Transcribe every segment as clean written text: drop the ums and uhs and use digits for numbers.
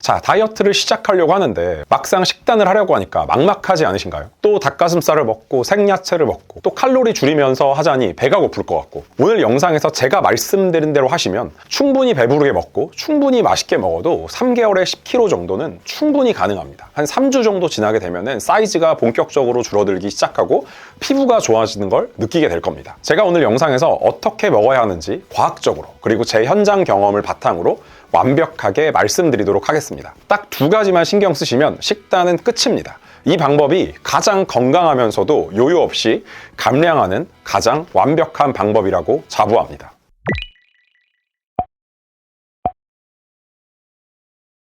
자, 다이어트를 시작하려고 하는데 막상 식단을 하려고 하니까 막막하지 않으신가요? 또 닭가슴살을 먹고 생야채를 먹고 또 칼로리 줄이면서 하자니 배가 고플 것 같고, 오늘 영상에서 제가 말씀드린 대로 하시면 충분히 배부르게 먹고 충분히 맛있게 먹어도 3개월에 10kg 정도는 충분히 가능합니다. 한 3주 정도 지나게 되면은 사이즈가 본격적으로 줄어들기 시작하고 피부가 좋아지는 걸 느끼게 될 겁니다. 제가 오늘 영상에서 어떻게 먹어야 하는지 과학적으로, 그리고 제 현장 경험을 바탕으로 완벽하게 말씀드리도록 하겠습니다. 딱 2가지만 신경 쓰시면 식단은 끝입니다. 이 방법이 가장 건강하면서도 요요 없이 감량하는 가장 완벽한 방법이라고 자부합니다.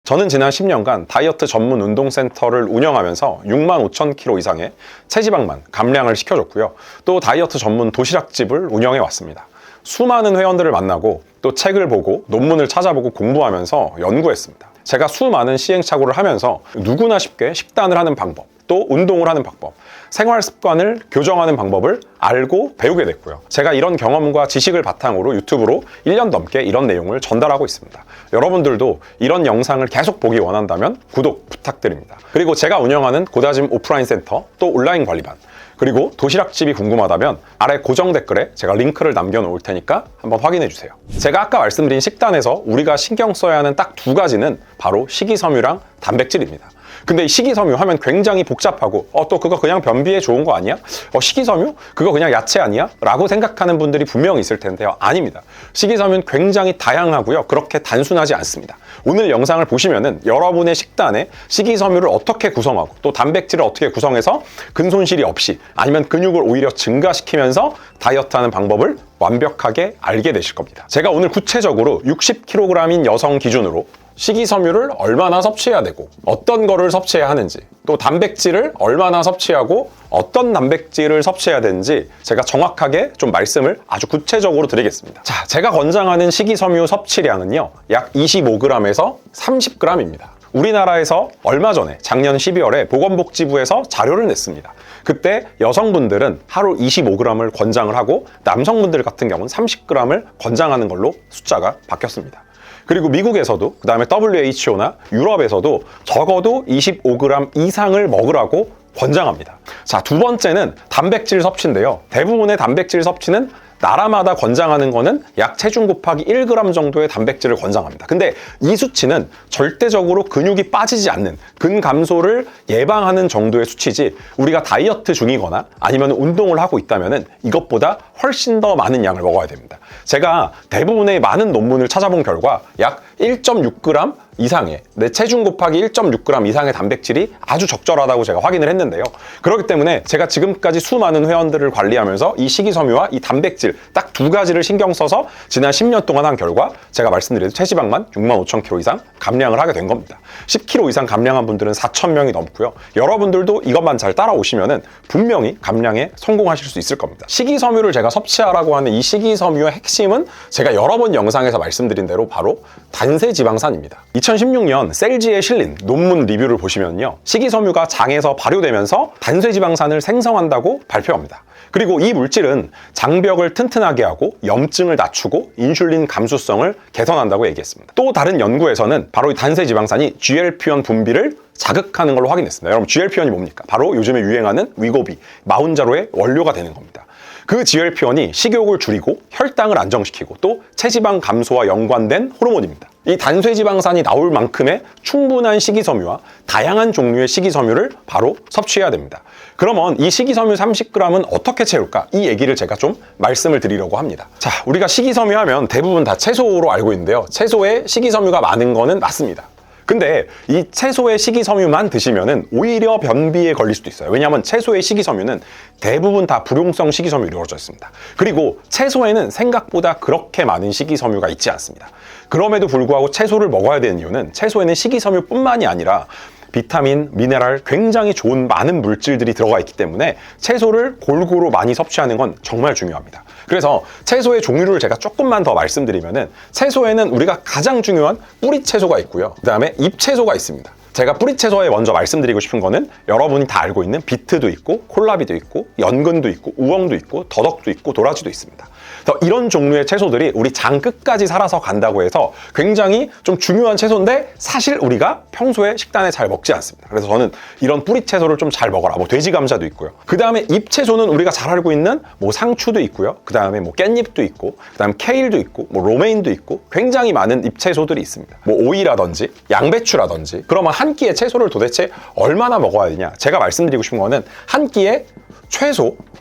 저는 지난 10년간 다이어트 전문 운동센터를 운영하면서 65,000kg 이상의 체지방만 감량을 시켜줬고요. 또 다이어트 전문 도시락집을 운영해 왔습니다. 수많은 회원들을 만나고 또 책을 보고 논문을 찾아보고 공부하면서 연구했습니다. 제가 수많은 시행착오를 하면서 누구나 쉽게 식단을 하는 방법, 또 운동을 하는 방법, 생활 습관을 교정하는 방법을 알고 배우게 됐고요. 제가 이런 경험과 지식을 바탕으로 유튜브로 1년 넘게 이런 내용을 전달하고 있습니다. 여러분들도 이런 영상을 계속 보기 원한다면 구독 부탁드립니다. 그리고 제가 운영하는 고다짐 오프라인 센터, 또 온라인 관리반, 그리고 도시락집이 궁금하다면 아래 고정 댓글에 제가 링크를 남겨놓을 테니까 한번 확인해주세요. 제가 아까 말씀드린 식단에서 우리가 신경 써야 하는 딱 2가지는 바로 식이섬유랑 단백질입니다. 근데 이 식이섬유 하면 굉장히 복잡하고 또 그거 그냥 변비에 좋은 거 아니야? 식이섬유? 그거 그냥 야채 아니야? 라고 생각하는 분들이 분명히 있을 텐데요. 아닙니다. 식이섬유는 굉장히 다양하고요. 그렇게 단순하지 않습니다. 오늘 영상을 보시면은 여러분의 식단에 식이섬유를 어떻게 구성하고 또 단백질을 어떻게 구성해서 근손실이 없이, 아니면 근육을 오히려 증가시키면서 다이어트하는 방법을 완벽하게 알게 되실 겁니다. 제가 오늘 구체적으로 60kg인 여성 기준으로 식이섬유를 얼마나 섭취해야 되고 어떤 거를 섭취해야 하는지, 또 단백질을 얼마나 섭취하고 어떤 단백질을 섭취해야 되는지 제가 정확하게 좀 말씀을 아주 구체적으로 드리겠습니다. 자, 제가 권장하는 식이섬유 섭취량은요, 약 25g에서 30g입니다. 우리나라에서 얼마 전에 작년 12월에 보건복지부에서 자료를 냈습니다. 그때 여성분들은 하루 25g을 권장을 하고 남성분들 같은 경우는 30g을 권장하는 걸로 숫자가 바뀌었습니다. 그리고 미국에서도, 그 다음에 WHO나 유럽에서도 적어도 25g 이상을 먹으라고 권장합니다. 자, 2번째는 단백질 섭취인데요. 대부분의 단백질 섭취는 나라마다 권장하는 거는 약 체중 곱하기 1g 정도의 단백질을 권장합니다. 근데 이 수치는 절대적으로 근육이 빠지지 않는 근감소를 예방하는 정도의 수치지, 우리가 다이어트 중이거나 아니면 운동을 하고 있다면 이것보다 훨씬 더 많은 양을 먹어야 됩니다. 제가 대부분의 많은 논문을 찾아본 결과 약 1.6g 이상의, 내 체중 곱하기 1.6g 이상의 단백질이 아주 적절하다고 제가 확인을 했는데요. 그렇기 때문에 제가 지금까지 수많은 회원들을 관리하면서 이 식이섬유와 이 단백질 딱 2가지를 신경 써서 지난 10년 동안 한 결과, 제가 말씀드린 체지방만 65,000kg 이상 감량을 하게 된 겁니다. 10kg 이상 감량한 분들은 4,000명이 넘고요. 여러분들도 이것만 잘 따라오시면은 분명히 감량에 성공하실 수 있을 겁니다. 식이섬유를 제가 섭취하라고 하는 이 식이섬유의 핵심은 제가 여러 번 영상에서 말씀드린 대로 바로 단세지방산입니다. 2016년 셀지에 실린 논문 리뷰를 보시면요, 식이섬유가 장에서 발효되면서 단세지방산을 생성한다고 발표합니다. 그리고 이 물질은 장벽을 튼튼하게 하고 염증을 낮추고 인슐린 감수성을 개선한다고 얘기했습니다. 또 다른 연구에서는 바로 이 단세지방산이 GLP-1 분비를 자극하는 걸로 확인했습니다. 여러분, GLP-1이 뭡니까? 바로 요즘에 유행하는 위고비, 마운자로의 원료가 되는 겁니다. 그 GLP-1이 식욕을 줄이고 혈당을 안정시키고 또 체지방 감소와 연관된 호르몬입니다. 이 단쇄지방산이 나올 만큼의 충분한 식이섬유와 다양한 종류의 식이섬유를 바로 섭취해야 됩니다. 그러면 이 식이섬유 30g은 어떻게 채울까? 이 얘기를 제가 좀 말씀을 드리려고 합니다. 자, 우리가 식이섬유 하면 대부분 다 채소로 알고 있는데요. 채소에 식이섬유가 많은 거는 맞습니다. 근데 이 채소의 식이섬유만 드시면은 오히려 변비에 걸릴 수도 있어요. 왜냐하면 채소의 식이섬유는 대부분 다 불용성 식이섬유로 이루어져 있습니다. 그리고 채소에는 생각보다 그렇게 많은 식이섬유가 있지 않습니다. 그럼에도 불구하고 채소를 먹어야 되는 이유는 채소에는 식이섬유뿐만이 아니라 비타민, 미네랄, 굉장히 좋은 많은 물질들이 들어가 있기 때문에 채소를 골고루 많이 섭취하는 건 정말 중요합니다. 그래서 채소의 종류를 제가 조금만 더 말씀드리면은, 채소에는 우리가 가장 중요한 뿌리 채소가 있고요. 그 다음에 잎 채소가 있습니다. 제가 뿌리 채소에 먼저 말씀드리고 싶은 거는 여러분이 다 알고 있는 비트도 있고 콜라비도 있고 연근도 있고 우엉도 있고 더덕도 있고 도라지도 있습니다. 그래서 이런 종류의 채소들이 우리 장 끝까지 살아서 간다고 해서 굉장히 좀 중요한 채소인데 사실 우리가 평소에 식단에 잘 먹지 않습니다. 그래서 저는 이런 뿌리 채소를 좀 잘 먹어라. 뭐 돼지 감자도 있고요. 그 다음에 잎 채소는 우리가 잘 알고 있는 뭐 상추도 있고요. 그 다음에 뭐 깻잎도 있고, 그 다음에 케일도 있고, 뭐 로메인도 있고, 굉장히 많은 잎 채소들이 있습니다. 뭐 오이라든지 양배추라든지. 그러면 한 끼에 채소를 도대체 얼마나 먹어야 되냐? 제가 말씀드리고 싶은 거는 한 끼에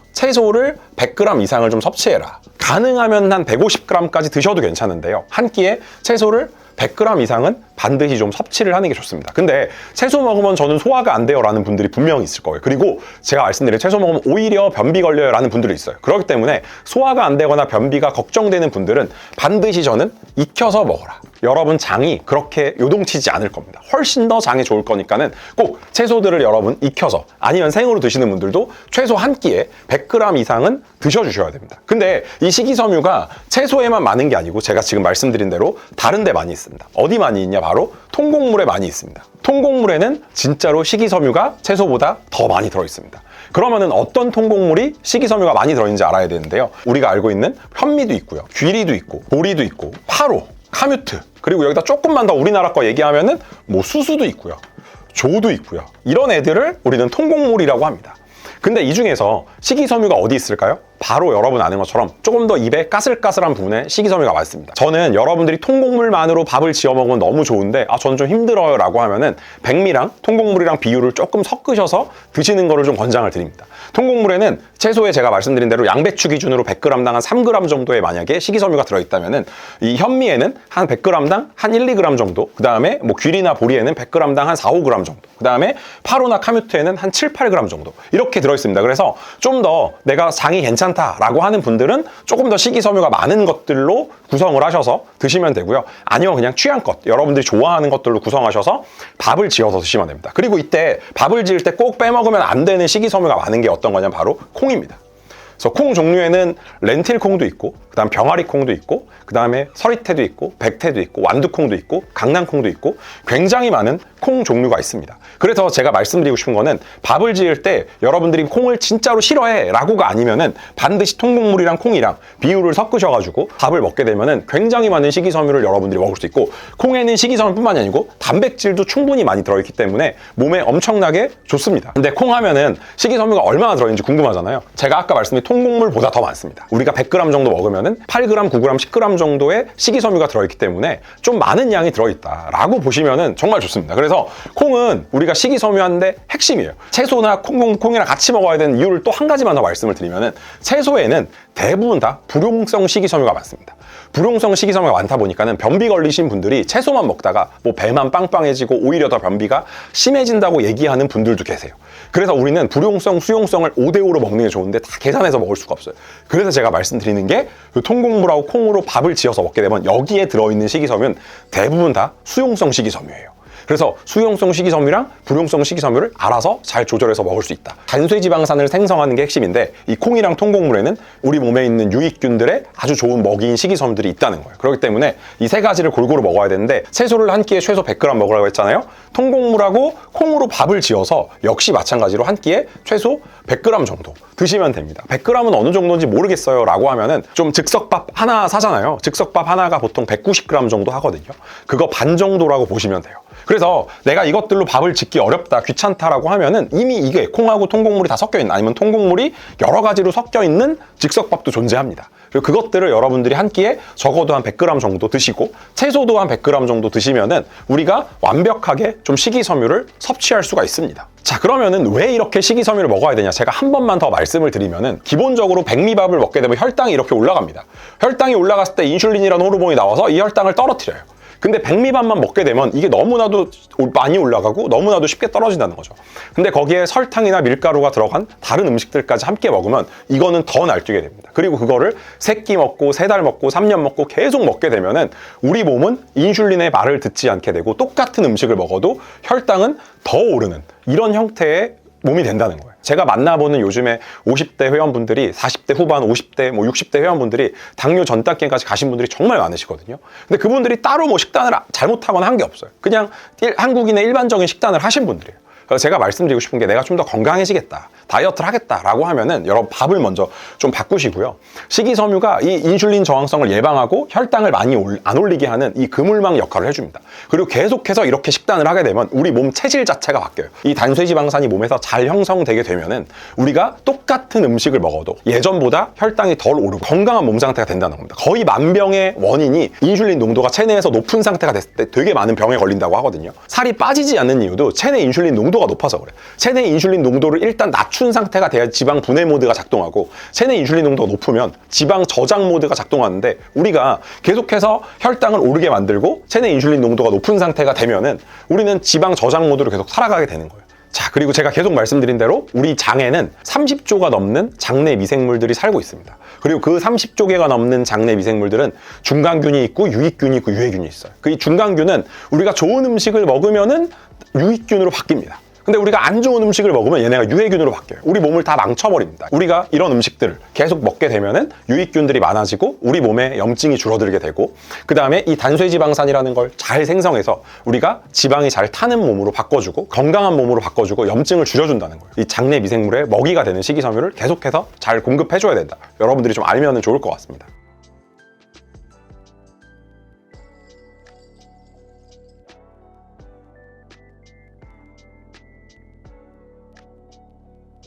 채소를 100g 이상을 좀 섭취해라. 가능하면 한 150g까지 드셔도 괜찮은데요. 한 끼에 채소를 100g 이상은 반드시 좀 섭취를 하는 게 좋습니다. 근데 채소 먹으면 저는 소화가 안 돼요 라는 분들이 분명히 있을 거예요. 그리고 제가 말씀드린 채소 먹으면 오히려 변비 걸려요 라는 분들이 있어요. 그렇기 때문에 소화가 안 되거나 변비가 걱정되는 분들은 반드시 저는 익혀서 먹어라. 여러분 장이 그렇게 요동치지 않을 겁니다. 훨씬 더 장에 좋을 거니까는 꼭 채소들을 여러분 익혀서 아니면 생으로 드시는 분들도 최소 한 끼에 100g 이상은 드셔주셔야 됩니다. 근데 이 식이섬유가 채소에만 많은 게 아니고 제가 지금 말씀드린 대로 다른 데 많이 있습니다. 어디 많이 있냐? 바로 통곡물에 많이 있습니다. 통곡물에는 진짜로 식이섬유가 채소보다 더 많이 들어있습니다. 그러면은 어떤 통곡물이 식이섬유가 많이 들어있는지 알아야 되는데요. 우리가 알고 있는 현미도 있고요. 귀리도 있고, 보리도 있고, 파로, 카뮤트, 그리고 여기다 조금만 더 우리나라 거 얘기하면은 뭐 수수도 있고요. 조도 있고요. 이런 애들을 우리는 통곡물이라고 합니다. 근데 이 중에서 식이섬유가 어디 있을까요? 바로 여러분 아는 것처럼 조금 더 입에 까슬까슬한 부분에 식이섬유가 많습니다. 저는 여러분들이 통곡물만으로 밥을 지어 먹으면 너무 좋은데 저는 좀 힘들어요 라고 하면은 백미랑 통곡물이랑 비율을 조금 섞으셔서 드시는 거를 좀 권장을 드립니다. 통곡물에는 채소에 제가 말씀드린 대로 양배추 기준으로 100g당 한 3g 정도의 만약에 식이섬유가 들어있다면은 이 현미에는 한 100g당 한 1, 2g 정도, 그 다음에 뭐 귀리나 보리에는 100g당 한 4, 5g 정도, 그 다음에 파로나 카뮤트에는 한 7, 8g 정도 이렇게 들어있습니다. 그래서 좀 더 내가 장이 괜찮다라고 하는 분들은 조금 더 식이섬유가 많은 것들로 구성을 하셔서 드시면 되고요. 아니면 그냥 취향껏 여러분들이 좋아하는 것들로 구성하셔서 밥을 지어서 드시면 됩니다. 그리고 이때 밥을 지을 때 꼭 빼먹으면 안 되는 식이섬유가 많은 게 어떤 거냐면 바로 콩입니다. 그래서 콩 종류에는 렌틸 콩도 있고, 그 다음 병아리 콩도 있고, 그 다음에 서리태도 있고, 백태도 있고, 완두콩도 있고, 강낭콩도 있고, 굉장히 많은 콩 종류가 있습니다. 그래서 제가 말씀드리고 싶은 거는 밥을 지을 때 여러분들이 콩을 진짜로 싫어해 라고가 아니면은 반드시 통곡물이랑 콩이랑 비율을 섞으셔가지고 밥을 먹게 되면은 굉장히 많은 식이섬유를 여러분들이 먹을 수 있고, 콩에는 식이섬유뿐만이 아니고 단백질도 충분히 많이 들어있기 때문에 몸에 엄청나게 좋습니다. 근데 콩 하면은 식이섬유가 얼마나 들어있는지 궁금하잖아요. 제가 아까 말씀드린 통곡물보다 더 많습니다. 우리가 100g 정도 먹으면은 8g, 9g, 10g 정도의 식이섬유가 들어있기 때문에 좀 많은 양이 들어있다라고 보시면은 정말 좋습니다. 그래서 콩은 우리가 식이섬유한데 핵심이에요. 채소나 콩이랑 같이 먹어야 되는 이유를 또 한 가지만 더 말씀을 드리면은 채소에는 대부분 다 불용성 식이섬유가 많습니다. 불용성 식이섬유가 많다 보니까는 변비 걸리신 분들이 채소만 먹다가 뭐 배만 빵빵해지고 오히려 더 변비가 심해진다고 얘기하는 분들도 계세요. 그래서 우리는 불용성, 수용성을 5대5로 먹는 게 좋은데 다 계산해서 먹을 수가 없어요. 그래서 제가 말씀드리는 게 통곡물하고 콩으로 밥을 지어서 먹게 되면 여기에 들어있는 식이섬유는 대부분 다 수용성 식이섬유예요. 그래서 수용성 식이섬유랑 불용성 식이섬유를 알아서 잘 조절해서 먹을 수 있다. 단수지방산을 생성하는 게 핵심인데 이 콩이랑 통곡물에는 우리 몸에 있는 유익균들의 아주 좋은 먹이인 식이섬유들이 있다는 거예요. 그렇기 때문에 이 세 가지를 골고루 먹어야 되는데 채소를 한 끼에 최소 100g 먹으라고 했잖아요. 통곡물하고 콩으로 밥을 지어서 역시 마찬가지로 한 끼에 최소 100g 정도 드시면 됩니다. 100g은 어느 정도인지 모르겠어요 라고 하면은 좀 즉석밥 하나 사잖아요. 즉석밥 하나가 보통 190g 정도 하거든요. 그거 반 정도라고 보시면 돼요. 그래서 내가 이것들로 밥을 짓기 어렵다, 귀찮다라고 하면은 이미 이게 콩하고 통곡물이 다 섞여 있는, 아니면 통곡물이 여러 가지로 섞여 있는 즉석밥도 존재합니다. 그리고 그것들을 여러분들이 한 끼에 적어도 한 100g 정도 드시고 채소도 한 100g 정도 드시면은 우리가 완벽하게 좀 식이섬유를 섭취할 수가 있습니다. 자, 그러면은 왜 이렇게 식이섬유를 먹어야 되냐? 제가 한 번만 더 말씀을 드리면은 기본적으로 백미밥을 먹게 되면 혈당이 이렇게 올라갑니다. 혈당이 올라갔을 때 인슐린이라는 호르몬이 나와서 이 혈당을 떨어뜨려요. 근데 백미밥만 먹게 되면 이게 너무나도 많이 올라가고 너무나도 쉽게 떨어진다는 거죠. 근데 거기에 설탕이나 밀가루가 들어간 다른 음식들까지 함께 먹으면 이거는 더 날뛰게 됩니다. 그리고 그거를 3끼 먹고 3달 먹고 3년 먹고 계속 먹게 되면은 우리 몸은 인슐린의 말을 듣지 않게 되고 똑같은 음식을 먹어도 혈당은 더 오르는 이런 형태의 몸이 된다는 거예요. 제가 만나보는 요즘에 50대 회원분들이 40대 후반, 50대, 60대 회원분들이 당뇨 전 단계까지 가신 분들이 정말 많으시거든요. 근데 그분들이 따로 뭐 식단을 잘못하거나 한 게 없어요. 그냥 한국인의 일반적인 식단을 하신 분들이에요. 그래서 제가 말씀드리고 싶은 게 내가 좀 더 건강해지겠다, 다이어트를 하겠다라고 하면은 여러분 밥을 먼저 좀 바꾸시고요. 식이섬유가 이 인슐린 저항성을 예방하고 혈당을 많이 안 올리게 하는 이 그물망 역할을 해줍니다. 그리고 계속해서 이렇게 식단을 하게 되면 우리 몸 체질 자체가 바뀌어요. 이 단쇠지방산이 몸에서 잘 형성되게 되면은 우리가 똑같은 음식을 먹어도 예전보다 혈당이 덜 오르고 건강한 몸 상태가 된다는 겁니다. 거의 만병의 원인이 인슐린 농도가 체내에서 높은 상태가 됐을 때 되게 많은 병에 걸린다고 하거든요. 살이 빠지지 않는 이유도 체내 인슐린 농도가 높아서 그래요. 체내 인슐린 농도를 일단 낮춘 상태가 돼야 지방 분해 모드가 작동하고, 체내 인슐린 농도가 높으면 지방 저장 모드가 작동하는데, 우리가 계속해서 혈당을 오르게 만들고 체내 인슐린 농도가 높은 상태가 되면은 우리는 지방 저장 모드로 계속 살아가게 되는 거예요. 자, 그리고 제가 계속 말씀드린 대로 우리 장에는 30조가 넘는 장내 미생물들이 살고 있습니다. 그리고 그 30조 개가 넘는 장내 미생물들은 중간균이 있고 유익균이 있고 유해균이 있어요. 그 이 중간균은 우리가 좋은 음식을 먹으면은 유익균으로 바뀝니다. 근데 우리가 안 좋은 음식을 먹으면 얘네가 유해균으로 바뀌어요. 우리 몸을 다 망쳐버립니다. 우리가 이런 음식들을 계속 먹게 되면은 유익균들이 많아지고 우리 몸에 염증이 줄어들게 되고, 그 다음에 이 단쇠지방산이라는 걸 잘 생성해서 우리가 지방이 잘 타는 몸으로 바꿔주고 건강한 몸으로 바꿔주고 염증을 줄여준다는 거예요. 이 장내 미생물의 먹이가 되는 식이섬유를 계속해서 잘 공급해줘야 된다. 여러분들이 좀 알면 좋을 것 같습니다.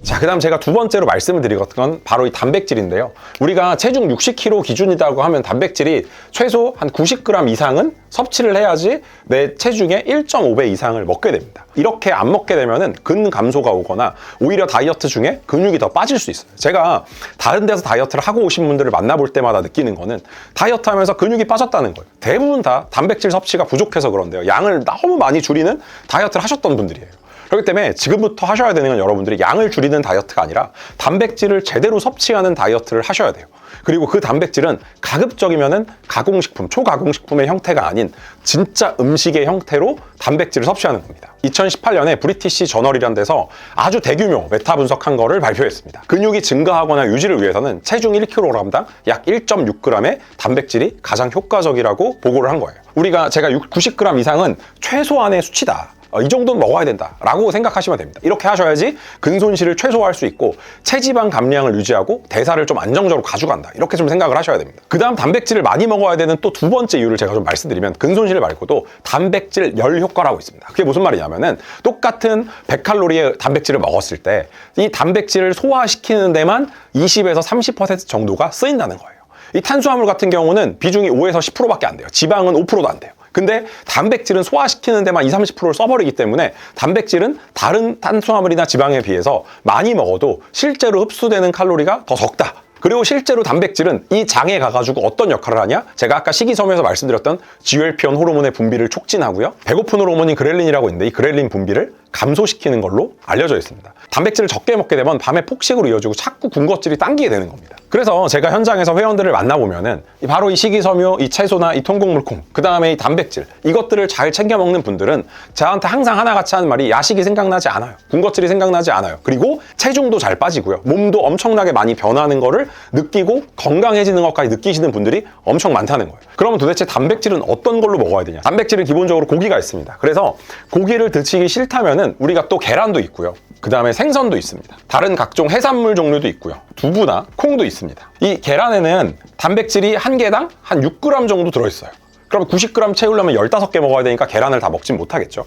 자, 그 다음 제가 두 번째로 말씀을 드리던 건 바로 이 단백질인데요. 우리가 체중 60kg 기준이라고 하면 단백질이 최소 한 90g 이상은 섭취를 해야지 내 체중의 1.5배 이상을 먹게 됩니다. 이렇게 안 먹게 되면은 근감소가 오거나 오히려 다이어트 중에 근육이 더 빠질 수 있어요. 제가 다른 데서 다이어트를 하고 오신 분들을 만나볼 때마다 느끼는 거는 다이어트 하면서 근육이 빠졌다는 거예요. 대부분 다 단백질 섭취가 부족해서 그런데요. 양을 너무 많이 줄이는 다이어트를 하셨던 분들이에요. 그렇기 때문에 지금부터 하셔야 되는 건 여러분들이 양을 줄이는 다이어트가 아니라 단백질을 제대로 섭취하는 다이어트를 하셔야 돼요. 그리고 그 단백질은 가급적이면은 가공식품, 초가공식품의 형태가 아닌 진짜 음식의 형태로 단백질을 섭취하는 겁니다. 2018년에 브리티시 저널이라는 데서 아주 대규모 메타 분석한 거를 발표했습니다. 근육이 증가하거나 유지를 위해서는 체중 1kg당 약 1.6g의 단백질이 가장 효과적이라고 보고를 한 거예요. 제가 90g 이상은 최소한의 수치다. 이 정도는 먹어야 된다라고 생각하시면 됩니다. 이렇게 하셔야지 근손실을 최소화할 수 있고 체지방 감량을 유지하고 대사를 좀 안정적으로 가져간다. 이렇게 좀 생각을 하셔야 됩니다. 그 다음 단백질을 많이 먹어야 되는 또 두 번째 이유를 제가 좀 말씀드리면, 근손실 말고도 단백질 열 효과라고 있습니다. 그게 무슨 말이냐면은 똑같은 100칼로리의 단백질을 먹었을 때 이 단백질을 소화시키는 데만 20에서 30% 정도가 쓰인다는 거예요. 이 탄수화물 같은 경우는 비중이 5에서 10%밖에 안 돼요. 지방은 5%도 안 돼요. 근데 단백질은 소화시키는 데만 20, 30%를 써버리기 때문에 단백질은 다른 탄수화물이나 지방에 비해서 많이 먹어도 실제로 흡수되는 칼로리가 더 적다. 그리고 실제로 단백질은 이 장에 가가지고 어떤 역할을 하냐? 제가 아까 식이섬유에서 말씀드렸던 GLP-1 호르몬의 분비를 촉진하고요. 배고픈 호르몬인 그렐린이라고 있는데 이 그렐린 분비를 감소시키는 걸로 알려져 있습니다. 단백질을 적게 먹게 되면 밤에 폭식으로 이어지고 자꾸 군것질이 당기게 되는 겁니다. 그래서 제가 현장에서 회원들을 만나보면은 바로 이 식이섬유, 이 채소나 이 통곡물콩, 그 다음에 이 단백질, 이것들을 잘 챙겨 먹는 분들은 저한테 항상 하나같이 하는 말이 야식이 생각나지 않아요. 군것질이 생각나지 않아요. 그리고 체중도 잘 빠지고요. 몸도 엄청나게 많이 변하는 거를 느끼고 건강해지는 것까지 느끼시는 분들이 엄청 많다는 거예요. 그러면 도대체 단백질은 어떤 걸로 먹어야 되냐? 단백질은 기본적으로 고기가 있습니다. 그래서 고기를 드시기 싫다면은 우리가 또 계란도 있고요. 그 다음에 생선도 있습니다. 다른 각종 해산물 종류도 있고요. 두부나 콩도 있습니다. 이 계란에는 단백질이 한 개당 한 6g 정도 들어있어요. 그럼 90g 채우려면 15개 먹어야 되니까 계란을 다 먹진 못하겠죠.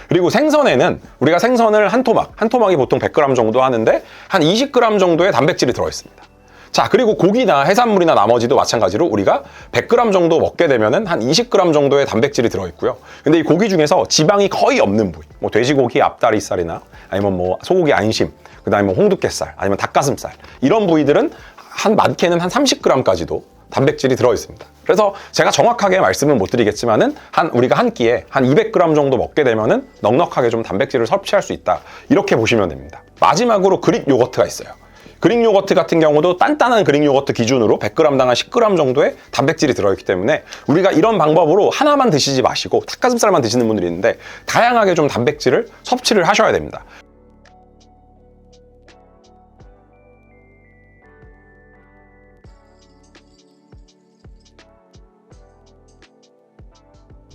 그리고 생선에는 우리가 생선을 한 토막이 보통 100g 정도 하는데 한 20g 정도의 단백질이 들어있습니다. 자, 그리고 고기나 해산물이나 나머지도 마찬가지로 우리가 100g 정도 먹게 되면은 한 20g 정도의 단백질이 들어있고요. 근데 이 고기 중에서 지방이 거의 없는 부위, 뭐 돼지고기 앞다리살이나 아니면 뭐 소고기 안심, 그 다음에 뭐 홍두깨살, 아니면 닭가슴살, 이런 부위들은 많게는 한 30g까지도 단백질이 들어있습니다. 그래서 제가 정확하게 말씀은 못 드리겠지만은 우리가 한 끼에 한 200g 정도 먹게 되면은 넉넉하게 좀 단백질을 섭취할 수 있다. 이렇게 보시면 됩니다. 마지막으로 그릭 요거트가 있어요. 그릭 요거트 같은 경우도 단단한 그릭 요거트 기준으로 100g당 한 10g 정도의 단백질이 들어있기 때문에 우리가 이런 방법으로 하나만 드시지 마시고 닭가슴살만 드시는 분들이 있는데 다양하게 좀 단백질을 섭취를 하셔야 됩니다.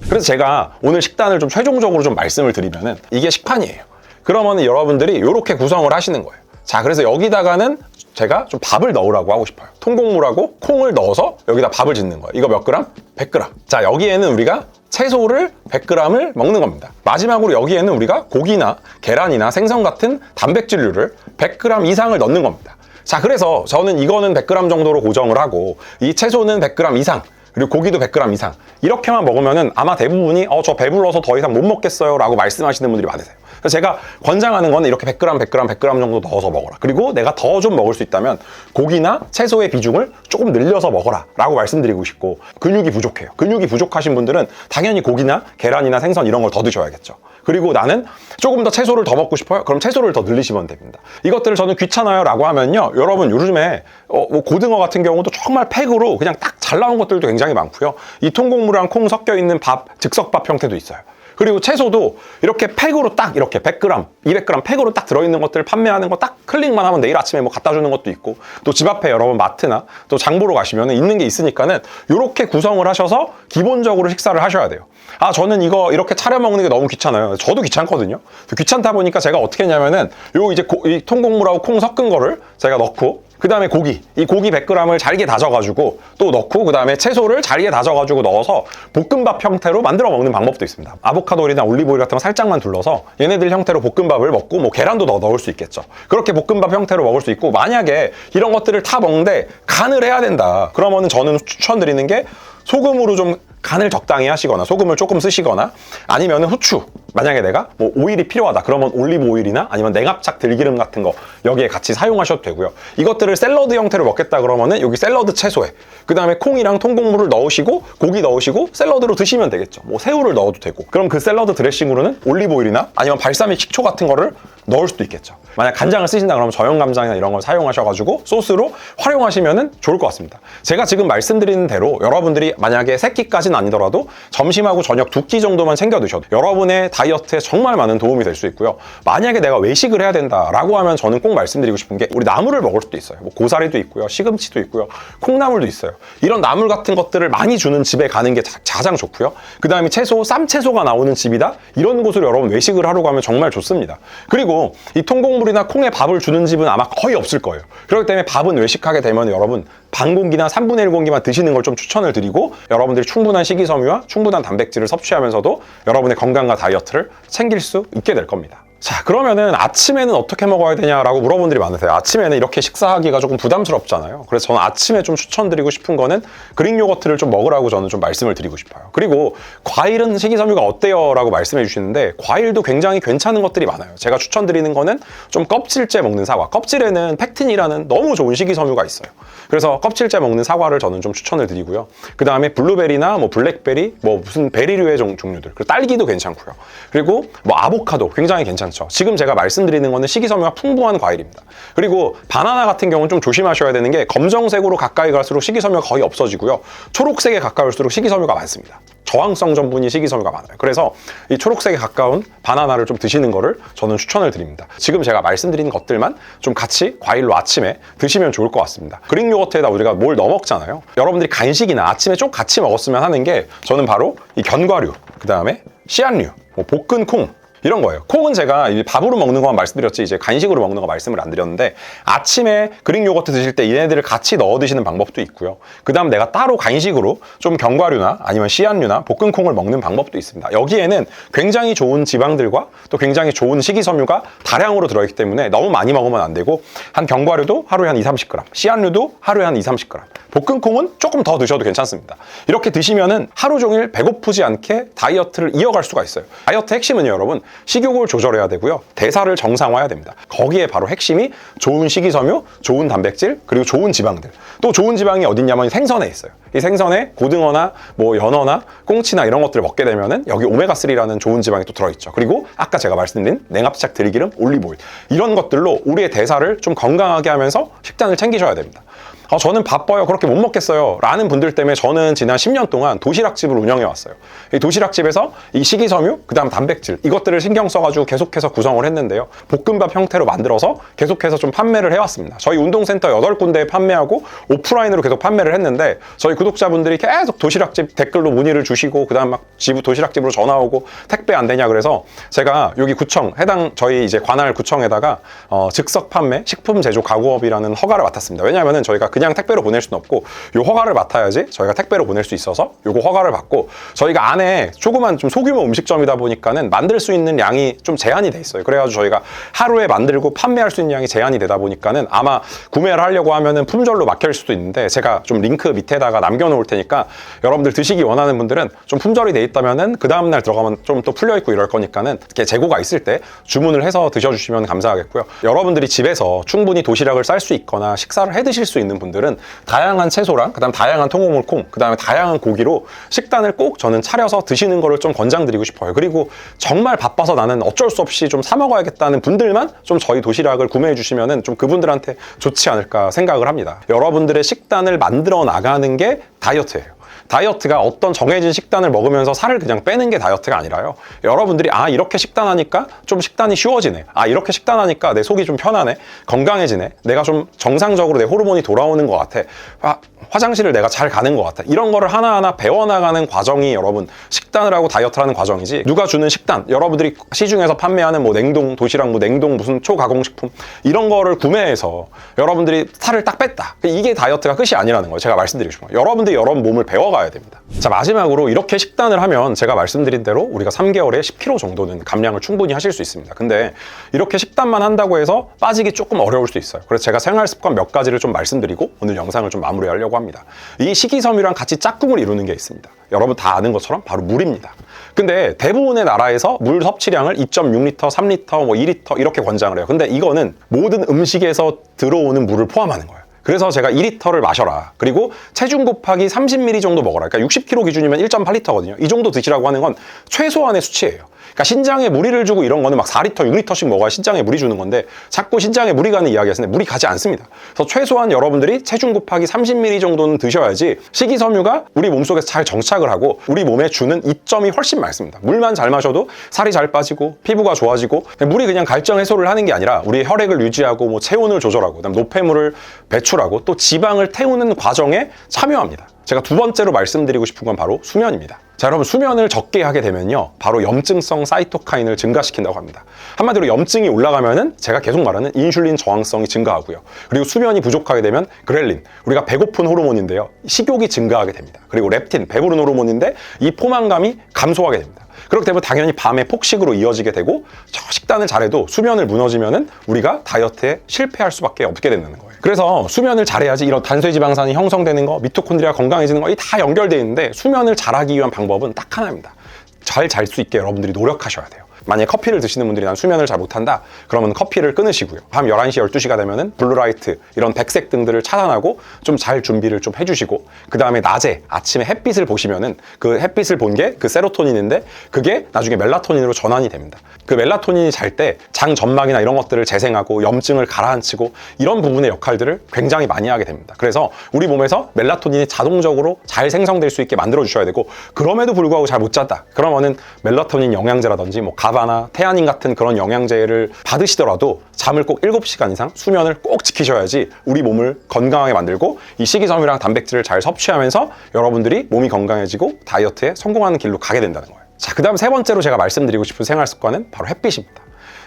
그래서 제가 오늘 식단을 좀 최종적으로 좀 말씀을 드리면은 이게 식판이에요. 그러면 여러분들이 이렇게 구성을 하시는 거예요. 자, 그래서 여기다가는 제가 좀 밥을 넣으라고 하고 싶어요. 통곡물하고 콩을 넣어서 여기다 밥을 짓는 거예요. 이거 몇 그램? 100g. 자, 여기에는 우리가 채소를 100g을 먹는 겁니다. 마지막으로 여기에는 우리가 고기나 계란이나 생선 같은 단백질류를 100g 이상을 넣는 겁니다. 자, 그래서 저는 이거는 100g 정도로 고정을 하고 이 채소는 100g 이상, 그리고 고기도 100g 이상 이렇게만 먹으면은 아마 대부분이 저 배불러서 더 이상 못 먹겠어요 라고 말씀하시는 분들이 많으세요. 그래서 제가 권장하는 거는 이렇게 100g, 100g, 100g 정도 넣어서 먹어라. 그리고 내가 더 좀 먹을 수 있다면 고기나 채소의 비중을 조금 늘려서 먹어라 라고 말씀드리고 싶고, 근육이 부족해요. 근육이 부족하신 분들은 당연히 고기나 계란이나 생선 이런 걸 더 드셔야겠죠. 그리고 나는 조금 더 채소를 더 먹고 싶어요? 그럼 채소를 더 늘리시면 됩니다. 이것들을 저는 귀찮아요 라고 하면요, 여러분 요즘에 뭐 고등어 같은 경우도 정말 팩으로 그냥 딱 잘 나온 것들도 굉장히 많고요. 이 통곡물이랑 콩 섞여 있는 밥, 즉석밥 형태도 있어요. 그리고 채소도 이렇게 팩으로 딱 이렇게 100g, 200g 팩으로 딱 들어있는 것들 판매하는 거 딱 클릭만 하면 내일 아침에 뭐 갖다 주는 것도 있고, 또 집 앞에 여러분 마트나 또 장 보러 가시면 있는 게 있으니까는 이렇게 구성을 하셔서 기본적으로 식사를 하셔야 돼요. 아, 저는 이거 이렇게 차려 먹는 게 너무 귀찮아요. 저도 귀찮거든요. 귀찮다 보니까 제가 어떻게 했냐면은 요 이제 이 통곡물하고 콩 섞은 거를 제가 넣고, 그 다음에 이 고기 100g을 잘게 다져가지고 또 넣고, 그 다음에 채소를 잘게 다져가지고 넣어서 볶음밥 형태로 만들어 먹는 방법도 있습니다. 아보카도나 올리브오일 같은 거 살짝만 둘러서 얘네들 형태로 볶음밥을 먹고, 뭐 계란도 더 넣을 수 있겠죠. 그렇게 볶음밥 형태로 먹을 수 있고, 만약에 이런 것들을 다 먹는데 간을 해야 된다 그러면은 저는 추천드리는 게 소금으로 좀 간을 적당히 하시거나 소금을 조금 쓰시거나, 아니면 후추, 만약에 내가 뭐 오일이 필요하다 그러면 올리브 오일이나 아니면 냉합착 들기름 같은 거 여기에 같이 사용하셔도 되고요. 이것들을 샐러드 형태로 먹겠다 그러면은 여기 샐러드 채소에 그 다음에 콩이랑 통곡물을 넣으시고 고기 넣으시고 샐러드로 드시면 되겠죠. 뭐 새우를 넣어도 되고, 그럼 그 샐러드 드레싱으로는 올리브 오일이나 아니면 발사믹 식초 같은 거를 넣을 수도 있겠죠. 만약 간장을 쓰신다 그러면 저염간장이나 이런 걸 사용하셔가지고 소스로 활용하시면 좋을 것 같습니다. 제가 지금 말씀드리는 대로 여러분들이 만약에 3끼까지는 아니더라도 점심하고 저녁 2끼 정도만 챙겨 드셔도 여러분의 다이어트에 정말 많은 도움이 될 수 있고요. 만약에 내가 외식을 해야 된다라고 하면 저는 꼭 말씀드리고 싶은 게, 우리 나물을 먹을 수도 있어요. 뭐 고사리도 있고요, 시금치도 있고요, 콩나물도 있어요. 이런 나물 같은 것들을 많이 주는 집에 가는 게 가장 좋고요. 그 다음에 채소, 쌈채소가 나오는 집이다, 이런 곳으로 여러분 외식을 하러 가면 정말 좋습니다. 그리고 이 통곡물이나 콩에 밥을 주는 집은 아마 거의 없을 거예요. 그렇기 때문에 밥은 외식하게 되면 여러분 반 공기나 3분의 1 공기만 드시는 걸 좀 추천을 드리고, 여러분들이 충분한 식이섬유와 충분한 단백질을 섭취하면서도 여러분의 건강과 다이어트를 챙길 수 있게 될 겁니다. 자, 그러면은 아침에는 어떻게 먹어야 되냐라고 물어본 분들이 많으세요. 아침에는 이렇게 식사하기가 조금 부담스럽잖아요. 그래서 저는 아침에 좀 추천드리고 싶은 거는 그릭 요거트를 좀 먹으라고 저는 좀 말씀을 드리고 싶어요. 그리고 과일은 식이섬유가 어때요? 라고 말씀해 주시는데, 과일도 굉장히 괜찮은 것들이 많아요. 제가 추천드리는 거는 좀 껍질째 먹는 사과. 껍질에는 팩틴이라는 너무 좋은 식이섬유가 있어요. 그래서 껍질째 먹는 사과를 저는 좀 추천을 드리고요. 그 다음에 블루베리나 뭐 블랙베리, 뭐 무슨 베리류의 종류들, 그리고 딸기도 괜찮고요. 그리고 뭐 아보카도 굉장히 괜찮죠. 지금 제가 말씀드리는 거는 식이섬유가 풍부한 과일입니다. 그리고 바나나 같은 경우는 좀 조심하셔야 되는 게, 검정색으로 가까이 갈수록 식이섬유가 거의 없어지고요. 초록색에 가까울수록 식이섬유가 많습니다. 저항성 전분이 식이섬유가 많아요. 그래서 이 초록색에 가까운 바나나를 좀 드시는 거를 저는 추천을 드립니다. 지금 제가 말씀드린 것들만 좀 같이 과일로 아침에 드시면 좋을 것 같습니다. 그릭 요거트에다 우리가 뭘 넣어 먹잖아요. 여러분들이 간식이나 아침에 좀 같이 먹었으면 하는 게, 저는 바로 이 견과류, 그 다음에 씨앗류, 뭐 볶은 콩, 이런 거예요. 콩은 제가 밥으로 먹는 것만 말씀드렸지 이제 간식으로 먹는 거 말씀을 안 드렸는데, 아침에 그릭 요거트 드실 때 얘네들을 같이 넣어 드시는 방법도 있고요. 그 다음 내가 따로 간식으로 좀 견과류나 아니면 씨앗류나 볶은 콩을 먹는 방법도 있습니다. 여기에는 굉장히 좋은 지방들과 또 굉장히 좋은 식이섬유가 다량으로 들어있기 때문에 너무 많이 먹으면 안 되고, 한 견과류도 하루에 한 2-30g, 씨앗류도 하루에 한 2-30g, 볶은 콩은 조금 더 드셔도 괜찮습니다. 이렇게 드시면은 하루 종일 배고프지 않게 다이어트를 이어갈 수가 있어요. 다이어트 핵심은요, 여러분, 식욕을 조절해야 되고요, 대사를 정상화해야 됩니다. 거기에 바로 핵심이 좋은 식이섬유, 좋은 단백질, 그리고 좋은 지방들. 또 좋은 지방이 어딨냐면 생선에 있어요. 이 생선에 고등어나 뭐 연어나 꽁치나 이런 것들을 먹게 되면은 여기 오메가3라는 좋은 지방이 또 들어있죠. 그리고 아까 제가 말씀드린 냉합착 들기름, 올리브오일, 이런 것들로 우리의 대사를 좀 건강하게 하면서 식단을 챙기셔야 됩니다. 저는 바빠요, 그렇게 못 먹겠어요 라는 분들 때문에 저는 지난 10년 동안 도시락집을 운영해 왔어요. 이 도시락집에서 이 식이섬유, 그 다음 단백질, 이것들을 신경 써가지고 계속해서 구성을 했는데요. 볶음밥 형태로 만들어서 계속해서 좀 판매를 해왔습니다. 저희 운동센터 8군데에 판매하고 오프라인으로 계속 판매를 했는데, 저희 구독자분들이 계속 도시락집 댓글로 문의를 주시고, 그 다음 막 도시락집으로 전화 오고 택배 안 되냐 그래서 제가 여기 구청, 해당 저희 이제 관할 구청에다가 즉석 판매 식품 제조 가구업이라는 허가를 맡았습니다. 왜냐하면은 저희가 그냥 택배로 보낼 수는 없고 요 허가를 맡아야지 저희가 택배로 보낼 수 있어서 요거 허가를 받고, 저희가 안에 조그만 좀 소규모 음식점이다 보니까는 만들 수 있는 양이 좀 제한이 돼 있어요. 그래가지고 저희가 하루에 만들고 판매할 수 있는 양이 제한이 되다 보니까는 아마 구매를 하려고 하면은 품절로 막힐 수도 있는데, 제가 좀 링크 밑에다가 남겨놓을 테니까 여러분들 드시기 원하는 분들은 좀 품절이 돼 있다면은 그 다음날 들어가면 좀 또 풀려 있고 이럴 거니까는 이렇게 재고가 있을 때 주문을 해서 드셔주시면 감사하겠고요. 여러분들이 집에서 충분히 도시락을 쌀 수 있거나 식사를 해 드실 수 있는 분들은 다양한 채소랑 그다음 다양한 통곡물 콩, 그다음에 다양한 고기로 식단을 꼭 저는 차려서 드시는 거를 좀 권장드리고 싶어요. 그리고 정말 바빠서 나는 어쩔 수 없이 좀 사 먹어야겠다는 분들만 좀 저희 도시락을 구매해 주시면은 좀 그분들한테 좋지 않을까 생각을 합니다. 여러분들의 식단을 만들어 나가는 게 다이어트예요. 다이어트가 어떤 정해진 식단을 먹으면서 살을 그냥 빼는 게 다이어트가 아니라요. 여러분들이 이렇게 식단하니까 좀 식단이 쉬워지네. 이렇게 식단하니까 내 속이 좀 편하네. 건강해지네. 내가 좀 정상적으로 내 호르몬이 돌아오는 것 같아. 화장실을 내가 잘 가는 것 같아. 이런 거를 하나하나 배워나가는 과정이 여러분 식단을 하고 다이어트를 하는 과정이지, 누가 주는 식단, 여러분들이 시중에서 판매하는 뭐 냉동 도시락, 뭐 냉동 무슨 초가공식품 이런 거를 구매해서 여러분들이 살을 딱 뺐다, 이게 다이어트가 끝이 아니라는 거예요. 제가 말씀드리고 싶은 거예요. 여러분들이 여러분 몸을 배워가야 됩니다. 자, 마지막으로 이렇게 식단을 하면 제가 말씀드린 대로 우리가 3개월에 10kg 정도는 감량을 충분히 하실 수 있습니다. 근데 이렇게 식단만 한다고 해서 빠지기 조금 어려울 수 있어요. 그래서 제가 생활습관 몇 가지를 좀 말씀드리고 오늘 영상을 좀 마무리하려고 합니다. 이 식이섬유랑 같이 짝꿍을 이루는 게 있습니다. 여러분 다 아는 것처럼 바로 물입니다. 근데 대부분의 나라에서 물 섭취량을 2.6리터, 3리터, 뭐 2리터 이렇게 권장을 해요. 근데 이거는 모든 음식에서 들어오는 물을 포함하는 거예요. 그래서 제가 2리터를 마셔라. 그리고 체중 곱하기 30ml 정도 먹어라. 그러니까 60kg 기준이면 1.8리터거든요. 이 정도 드시라고 하는 건 최소한의 수치예요. 그러니까 신장에 무리를 주고 이런 거는 막 4리터, 6리터씩 먹어야 신장에 무리 주는 건데, 자꾸 신장에 무리 가는 이야기 하시는데 물이 가지 않습니다. 그래서 최소한 여러분들이 체중 곱하기 30ml 정도는 드셔야지 식이섬유가 우리 몸속에서 잘 정착을 하고 우리 몸에 주는 이점이 훨씬 많습니다. 물만 잘 마셔도 살이 잘 빠지고 피부가 좋아지고, 물이 그냥 갈증 해소를 하는 게 아니라 우리 혈액을 유지하고 뭐 체온을 조절하고 그다음 노폐물을 배출하고 또 지방을 태우는 과정에 참여합니다. 제가 두 번째로 말씀드리고 싶은 건 바로 수면입니다. 자, 여러분, 수면을 적게 하게 되면요, 바로 염증성 사이토카인을 증가시킨다고 합니다. 한마디로 염증이 올라가면은 제가 계속 말하는 인슐린 저항성이 증가하고요. 그리고 수면이 부족하게 되면 그렐린, 우리가 배고픈 호르몬인데요, 식욕이 증가하게 됩니다. 그리고 렙틴, 배부른 호르몬인데 이 포만감이 감소하게 됩니다. 그렇기 때문에 당연히 밤에 폭식으로 이어지게 되고, 식단을 잘해도 수면을 무너지면은 우리가 다이어트에 실패할 수밖에 없게 된다는 거예요. 그래서 수면을 잘해야지 이런 단쇄지방산이 형성되는 거, 미토콘드리아 건강해지는 거, 이 다 연결되어 있는데, 수면을 잘하기 위한 방법은 딱 하나입니다. 잘 잘 수 있게 여러분들이 노력하셔야 돼요. 만약에 커피를 드시는 분들이 난 수면을 잘 못한다, 그러면 커피를 끊으시고요. 밤 11시, 12시가 되면은 블루라이트, 이런 백색 등들을 차단하고 좀 잘 준비를 좀 해주시고, 그 다음에 낮에, 아침에 햇빛을 보시면은 그 햇빛을 본 게 그 세로토닌인데 그게 나중에 멜라토닌으로 전환이 됩니다. 그 멜라토닌이 잘 때 장 점막이나 이런 것들을 재생하고 염증을 가라앉히고 이런 부분의 역할들을 굉장히 많이 하게 됩니다. 그래서 우리 몸에서 멜라토닌이 자동적으로 잘 생성될 수 있게 만들어 주셔야 되고, 그럼에도 불구하고 잘 못 잤다 그러면은 멜라토닌 영양제라든지 뭐 가바나 테아닌 같은 그런 영양제를 받으시더라도 잠을 꼭 7시간 이상 수면을 꼭 지키셔야지 우리 몸을 건강하게 만들고 이 식이섬유랑 단백질을 잘 섭취하면서 여러분들이 몸이 건강해지고 다이어트에 성공하는 길로 가게 된다는 거예요. 자, 그 다음 세 번째로 제가 말씀드리고 싶은 생활 습관은 바로 햇빛입니다.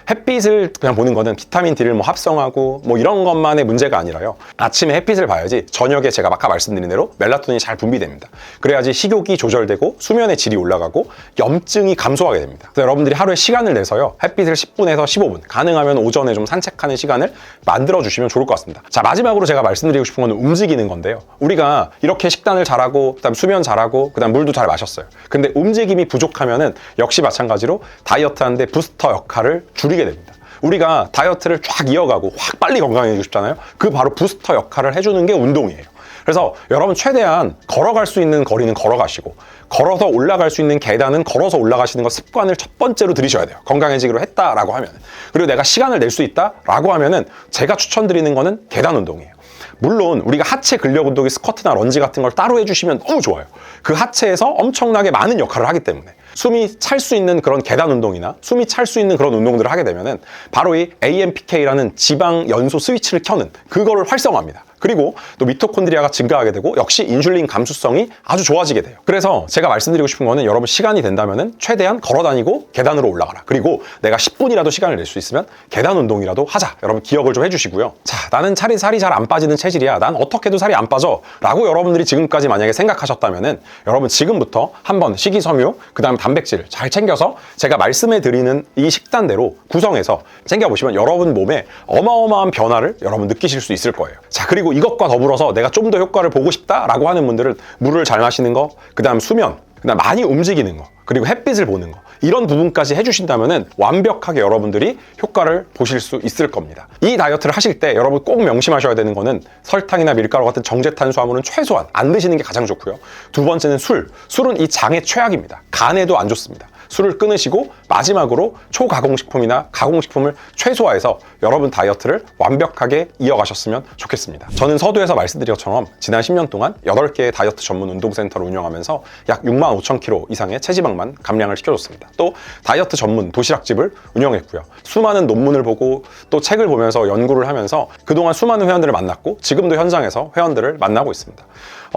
햇빛을 그냥 보는 거는 비타민 D를 뭐 합성하고 뭐 이런 것만의 문제가 아니라요, 아침에 햇빛을 봐야지 저녁에 제가 아까 말씀드린 대로 멜라토닌이 잘 분비됩니다. 그래야지 식욕이 조절되고 수면의 질이 올라가고 염증이 감소하게 됩니다. 그래서 여러분들이 하루에 시간을 내서요, 햇빛을 10분에서 15분, 가능하면 오전에 좀 산책하는 시간을 만들어 주시면 좋을 것 같습니다. 자, 마지막으로 제가 말씀드리고 싶은 건 움직이는 건데요, 우리가 이렇게 식단을 잘하고 그다음 수면 잘하고 그다음 물도 잘 마셨어요. 근데 움직임이 부족하면은 역시 마찬가지로 다이어트 하는데 부스터 역할을 줄이게 됩니다. 우리가 다이어트를 쫙 이어가고 확 빨리 건강해지고 싶잖아요. 그 바로 부스터 역할을 해주는 게 운동이에요. 그래서 여러분 최대한 걸어갈 수 있는 거리는 걸어가시고, 걸어서 올라갈 수 있는 계단은 걸어서 올라가시는 거 습관을 첫 번째로 들이셔야 돼요. 건강해지기로 했다라고 하면. 그리고 내가 시간을 낼 수 있다라고 하면은 제가 추천드리는 거는 계단 운동이에요. 물론 우리가 하체 근력 운동이 스쿼트나 런지 같은 걸 따로 해주시면 너무 좋아요. 그 하체에서 엄청나게 많은 역할을 하기 때문에 숨이 찰 수 있는 그런 계단 운동이나 숨이 찰 수 있는 그런 운동들을 하게 되면은 바로 이 AMPK라는 지방 연소 스위치를 켜는 그거를 활성화합니다. 그리고 또 미토콘드리아가 증가하게 되고 역시 인슐린 감수성이 아주 좋아지게 돼요. 그래서 제가 말씀드리고 싶은 거는 여러분 시간이 된다면은 최대한 걸어 다니고 계단으로 올라가라. 그리고 내가 10분이라도 시간을 낼 수 있으면 계단 운동이라도 하자. 여러분 기억을 좀 해주시고요. 자, 나는 살이 잘 안 빠지는 체질이야. 난 어떻게 해도 살이 안 빠져. 라고 여러분들이 지금까지 만약에 생각하셨다면은 여러분 지금부터 한번 식이섬유, 그 다음 단백질 잘 챙겨서 제가 말씀해 드리는 이 식단대로 구성해서 챙겨보시면 여러분 몸에 어마어마한 변화를 여러분 느끼실 수 있을 거예요. 자, 그리고 이것과 더불어서 내가 좀 더 효과를 보고 싶다라고 하는 분들은 물을 잘 마시는 거, 그 다음 수면, 그 다음 많이 움직이는 거, 그리고 햇빛을 보는 거, 이런 부분까지 해주신다면은 완벽하게 여러분들이 효과를 보실 수 있을 겁니다. 이 다이어트를 하실 때 여러분 꼭 명심하셔야 되는 거는 설탕이나 밀가루 같은 정제 탄수화물은 최소한 안 드시는 게 가장 좋고요. 두 번째는 술은 이 장의 최악입니다. 간에도 안 좋습니다. 술을 끊으시고 마지막으로 초가공식품이나 가공식품을 최소화해서 여러분 다이어트를 완벽하게 이어가셨으면 좋겠습니다. 저는 서두에서 말씀드린 것처럼 지난 10년 동안 8개의 다이어트 전문 운동센터를 운영하면서 약 65,000kg 이상의 체지방만 감량을 시켜줬습니다. 또 다이어트 전문 도시락집을 운영했고요. 수많은 논문을 보고 또 책을 보면서 연구를 하면서 그동안 수많은 회원들을 만났고 지금도 현장에서 회원들을 만나고 있습니다.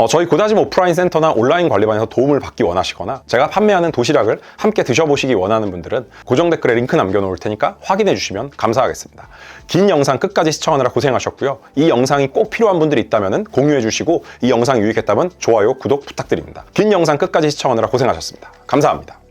저희 고다짐 오프라인 센터나 온라인 관리반에서 도움을 받기 원하시거나 제가 판매하는 도시락을 함께 드셔보시기 원하는 분들은 고정 댓글에 링크 남겨놓을 테니까 확인해 주시면 감사하겠습니다. 긴 영상 끝까지 시청하느라 고생하셨고요. 이 영상이 꼭 필요한 분들이 있다면 공유해 주시고 이 영상이 유익했다면 좋아요, 구독 부탁드립니다. 긴 영상 끝까지 시청하느라 고생하셨습니다. 감사합니다.